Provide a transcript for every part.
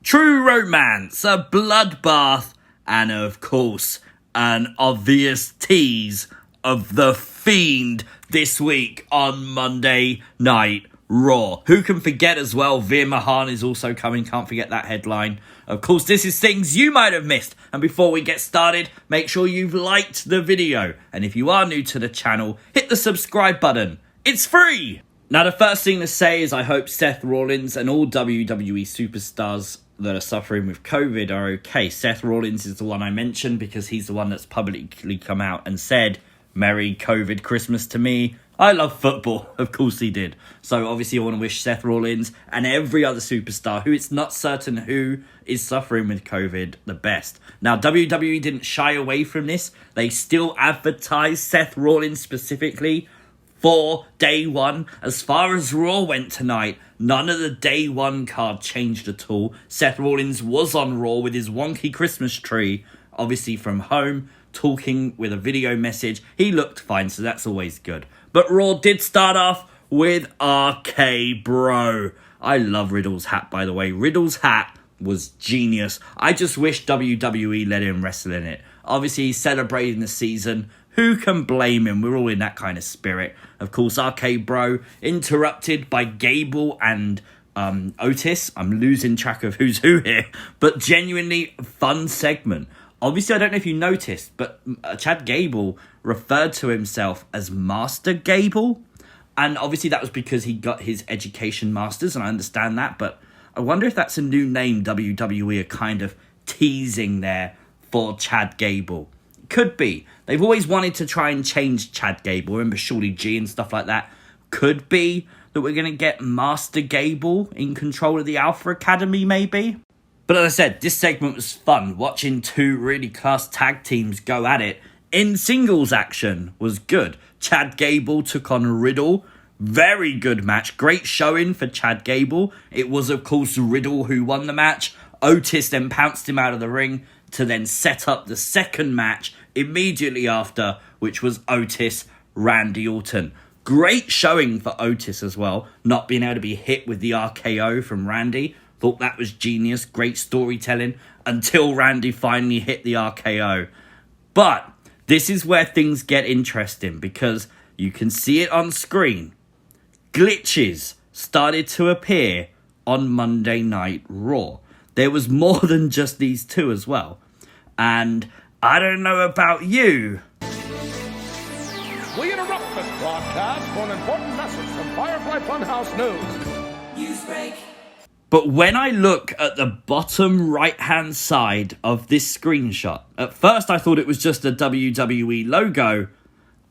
true romance, a bloodbath, and of course, an obvious tease of the Fiend this week on Monday Night Raw. Who can forget as well, Veer Mahan is also coming, can't forget that headline. Of course, this is things you might have missed. And before we get started, make sure you've liked the video. And if you are new to the channel, hit the subscribe button. It's free! Now, the first thing to say is I hope Seth Rollins and all WWE superstars that are suffering with COVID are okay. Seth Rollins is the one I mentioned because he's the one that's publicly come out and said, "Merry COVID Christmas to me. I love football." Of course he did. So obviously I want to wish Seth Rollins and every other superstar who it's not certain who is suffering with COVID the best. Now, WWE didn't shy away from this. They still advertised Seth Rollins specifically for day one. As far as Raw went tonight, none of the day one card changed at all. Seth Rollins was on Raw with his wonky Christmas tree, obviously from home, talking with a video message. He looked fine, so that's always good. But Raw did start off with RK Bro. I love Riddle's hat, by the way. Riddle's hat was genius. I just wish WWE let him wrestle in it. Obviously, he's celebrating the season. Who can blame him? We're all in that kind of spirit. Of course, RK Bro interrupted by Gable and Otis. I'm losing track of who's who here. But genuinely fun segment. Obviously, I don't know if you noticed, but Chad Gable referred to himself as Master Gable. And obviously that was because he got his education masters, and I understand that. But I wonder if that's a new name WWE are kind of teasing there for Chad Gable. Could be. They've always wanted to try and change Chad Gable. Remember Shorty G and stuff like that? Could be that we're going to get Master Gable in control of the Alpha Academy, maybe? But as I said, this segment was fun. Watching two really class tag teams go at it in singles action was good. Chad Gable took on Riddle. Very good match. Great showing for Chad Gable. It was, of course, Riddle who won the match. Otis then pounced him out of the ring to then set up the second match immediately after, which was Otis Randy Orton. Great showing for Otis as well, not being able to be hit with the RKO from Randy. Thought that was genius, great storytelling, until Randy finally hit the RKO. But this is where things get interesting, because you can see it on screen. Glitches started to appear on Monday Night Raw. There was more than just these two as well. And I don't know about you. We interrupt this broadcast for an important message from Firefly Funhouse News. Newsbreak. But when I look at the bottom right-hand side of this screenshot, at first I thought it was just a WWE logo,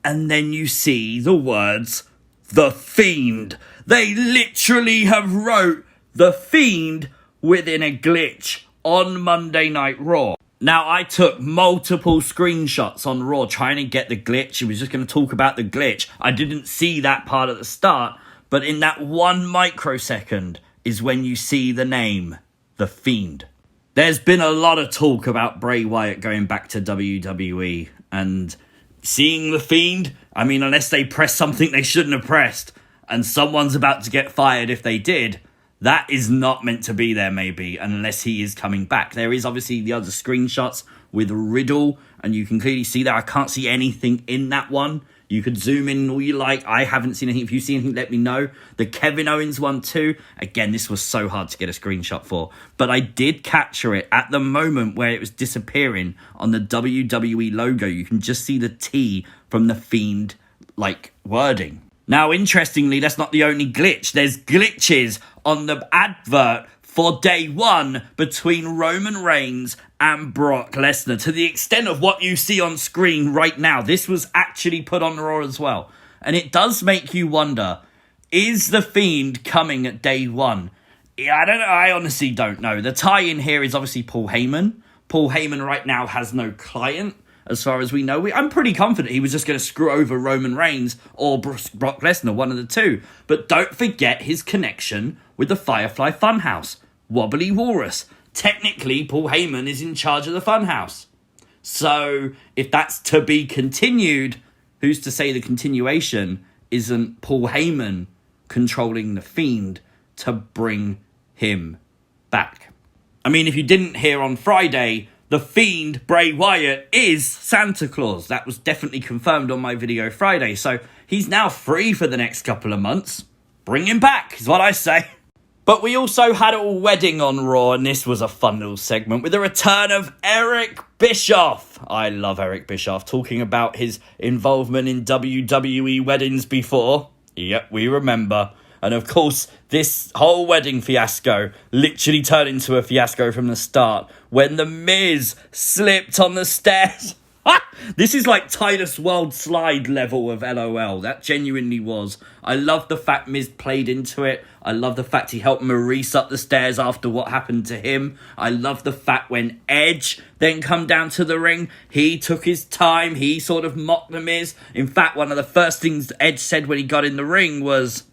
and then you see the words, The Fiend. They literally have wrote The Fiend within a glitch on Monday Night Raw. Now, I took multiple screenshots on Raw trying to get the glitch. I was just going to talk about the glitch. I didn't see that part at the start, but in that 1 microsecond is when you see the name, The Fiend. There's been a lot of talk about Bray Wyatt going back to WWE, and seeing The Fiend, I mean, unless they press something they shouldn't have pressed, and someone's about to get fired if they did, that is not meant to be there, maybe, unless he is coming back. There is obviously the other screenshots with Riddle, and you can clearly see that. I can't see anything in that one. You could zoom in all you like. I haven't seen anything. If you see anything, let me know. The Kevin Owens one too. Again, this was so hard to get a screenshot for. But I did capture it at the moment where it was disappearing on the WWE logo. You can just see the T from the Fiend, wording. Now, interestingly, that's not the only glitch. There's glitches on the advert for day one between Roman Reigns and Brock Lesnar, to the extent of what you see on screen right now. This was actually put on Raw as well. And it does make you wonder, is The Fiend coming at day one? I don't know. I honestly don't know. The tie-in here is obviously Paul Heyman. Paul Heyman right now has no client, as far as we know. I'm pretty confident he was just going to screw over Roman Reigns or Brock Lesnar, one of the two. But don't forget his connection with the Firefly Funhouse. Wobbly Walrus. Technically, Paul Heyman is in charge of the Funhouse. So, if that's to be continued, who's to say the continuation isn't Paul Heyman controlling The Fiend to bring him back? I mean, if you didn't hear on Friday, the Fiend Bray Wyatt is Santa Claus. That was definitely confirmed on my video Friday. So he's now free for the next couple of months. Bring him back, is what I say. But we also had a wedding on Raw, and this was a fun little segment with the return of Eric Bischoff. I love Eric Bischoff, talking about his involvement in WWE weddings before. Yep, we remember. And of course, this whole wedding fiasco literally turned into a fiasco from the start when the Miz slipped on the stairs. This is like Titus World slide level of LOL. That genuinely was. I love the fact Miz played into it. I love the fact he helped Maryse up the stairs after what happened to him. I love the fact when Edge then come down to the ring, he took his time. He sort of mocked the Miz. In fact, one of the first things Edge said when he got in the ring was,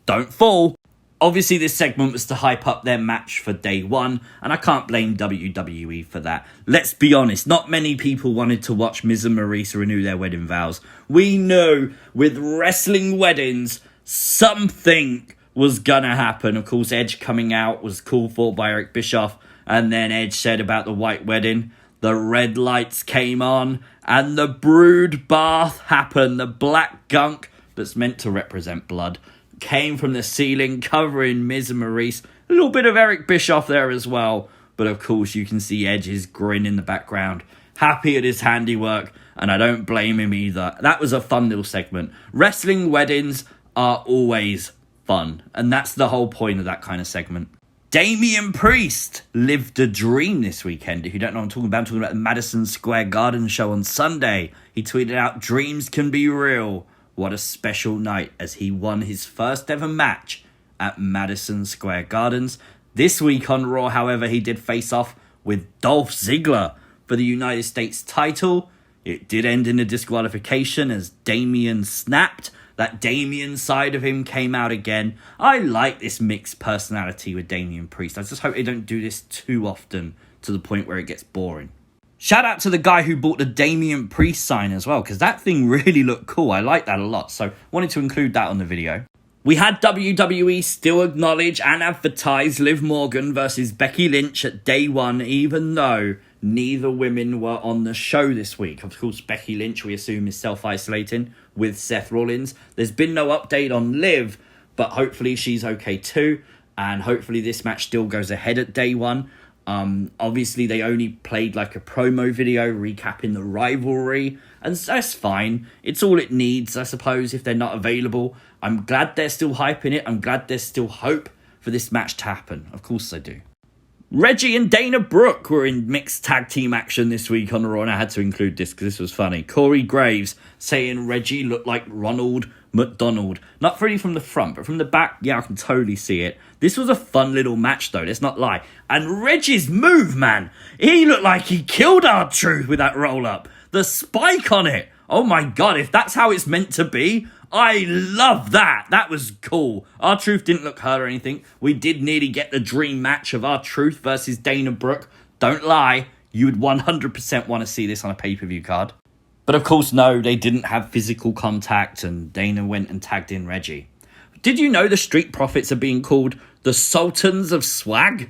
"Don't fall." Obviously, this segment was to hype up their match for day one, and I can't blame WWE for that. Let's be honest, not many people wanted to watch Miz and Maryse renew their wedding vows. We know with wrestling weddings, something was gonna happen. Of course, Edge coming out was called for by Eric Bischoff, and then Edge said about the white wedding. The red lights came on, and the brood bath happened. The black gunk that's meant to represent blood came from the ceiling, covering Miz and Maryse. A little bit of Eric Bischoff there as well. But of course, you can see Edge's grin in the background. Happy at his handiwork, and I don't blame him either. That was a fun little segment. Wrestling weddings are always fun, and that's the whole point of that kind of segment. Damien Priest lived a dream this weekend. If you don't know what I'm talking about the Madison Square Garden show on Sunday. He tweeted out, "Dreams can be real. What a special night," as he won his first ever match at Madison Square Gardens. This week on Raw, however, he did face off with Dolph Ziggler for the United States title. It did end in a disqualification as Damien snapped. That Damien side of him came out again. I like this mixed personality with Damien Priest. I just hope they don't do this too often to the point where it gets boring. Shout out to the guy who bought the Damien Priest sign as well, because that thing really looked cool. I like that a lot, so wanted to include that on the video. We had WWE still acknowledge and advertise Liv Morgan versus Becky Lynch at day one, even though neither women were on the show this week. Of course, Becky Lynch, we assume, is self-isolating with Seth Rollins. There's been no update on Liv, but hopefully she's okay too, and hopefully this match still goes ahead at day one. Obviously, they only played like a promo video recapping the rivalry, and that's fine. It's all it needs, I suppose, if they're not available. I'm glad they're still hyping it. I'm glad there's still hope for this match to happen. Of course I do. Reggie and Dana Brooke were in mixed tag team action this week on Raw, and I had to include this because this was funny. Corey Graves saying Reggie looked like Ronald McDonald. Not really from the front, but from the back, yeah, I can totally see it. This was a fun little match, though, let's not lie. And Reggie's move, man, he looked like he killed R-Truth with that roll-up. The spike on it. Oh my God, if that's how it's meant to be, I love that. That was cool. R-Truth didn't look hurt or anything. We did nearly get the dream match of R-Truth versus Dana Brooke. Don't lie, you would 100% want to see this on a pay-per-view card. But of course, no, they didn't have physical contact, and Dana went and tagged in Reggie. Did you know the Street Profits are being called the Sultans of Swag?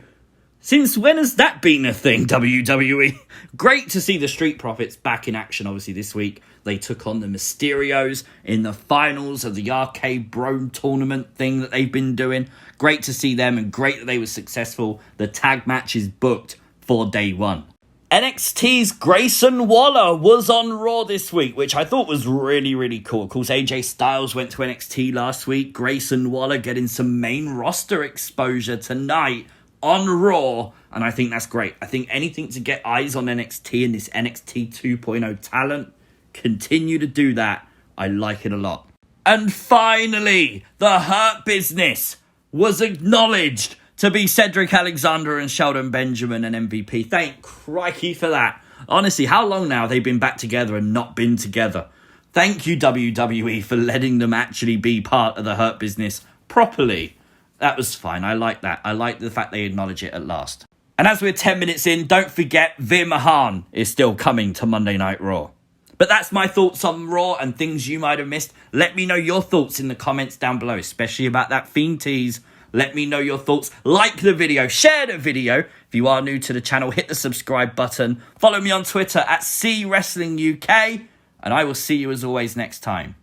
Since when has that been a thing, WWE? Great to see the Street Profits back in action, obviously, this week. They took on the Mysterios in the finals of the Arcade Bro tournament thing that they've been doing. Great to see them, and great that they were successful. The tag match is booked for day one. NXT's Grayson Waller was on Raw this week, which I thought was really, really cool. Of course, AJ Styles went to NXT last week. Grayson Waller getting some main roster exposure tonight on Raw, and I think that's great. I think anything to get eyes on NXT and this NXT 2.0 talent, continue to do that. I like it a lot. And finally, the Hurt Business was acknowledged to be Cedric Alexander and Sheldon Benjamin and MVP. Thank crikey for that. Honestly, how long now have they been back together and not been together? Thank you, WWE, for letting them actually be part of the Hurt Business properly. That was fine. I like that. I like the fact they acknowledge it at last. And as we're 10 minutes in, don't forget Veer Mahaan is still coming to Monday Night Raw. But that's my thoughts on Raw and things you might have missed. Let me know your thoughts in the comments down below, especially about that Fiend Tease Let me know your thoughts. Like the video, share the video. If you are new to the channel, hit the subscribe button. Follow me on Twitter at CWrestlingUK. And I will see you as always next time.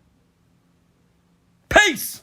Peace!